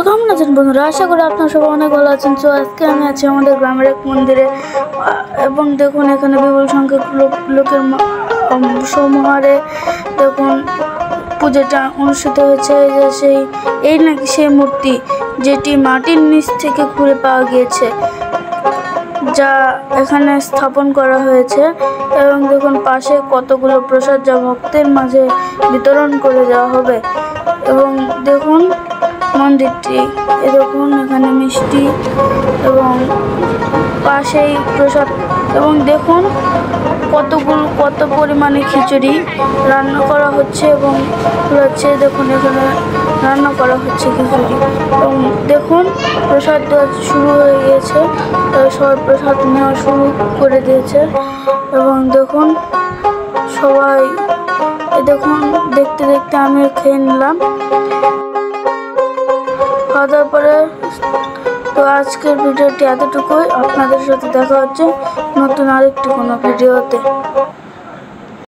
কেমন আছেন বন্ধুরা? আশা করি আপনারা সবাই অনেক ভালো আছেন। তো আজকে আমি আছি আমাদের গ্রামের এক মন্দিরে এবং দেখুন এখানে বিপুল সংখ্যক লোকের সমাহারে দেখুন পূজাটা অনুষ্ঠিত হয়েছে। যে এই নাকি সেই মূর্তি যেটি মাটির নিচ থেকে খুঁড়ে পাওয়া গিয়েছে, যা এখানে স্থাপন করা হয়েছে। এবং দেখুন পাশে কতগুলো প্রসাদ যা ভক্তের মাঝে বিতরণ করে দেওয়া হবে। এবং দেখুন মন্দিরটি, দেখুন এখানে মিষ্টি এবং পাশেই প্রসাদ। এবং দেখুন কত পরিমাণে খিচুড়ি রান্না করা হচ্ছে এবং দেখুন এখানে রান্না করা হচ্ছে খিচুড়ি। এবং দেখুন প্রসাদ দেওয়া শুরু হয়ে গিয়েছে, সবাই প্রসাদ নেওয়া শুরু করে দিয়েছে। এবং দেখুন সবাই দেখুন দেখতে দেখতে আমি খেয়ে নিলাম। খাওয়া দাওয়ার পরে তো আজকের ভিডিওটি এতটুকুই। আপনাদের সাথে দেখা হচ্ছে নতুন আরেকটি কোনো ভিডিওতে।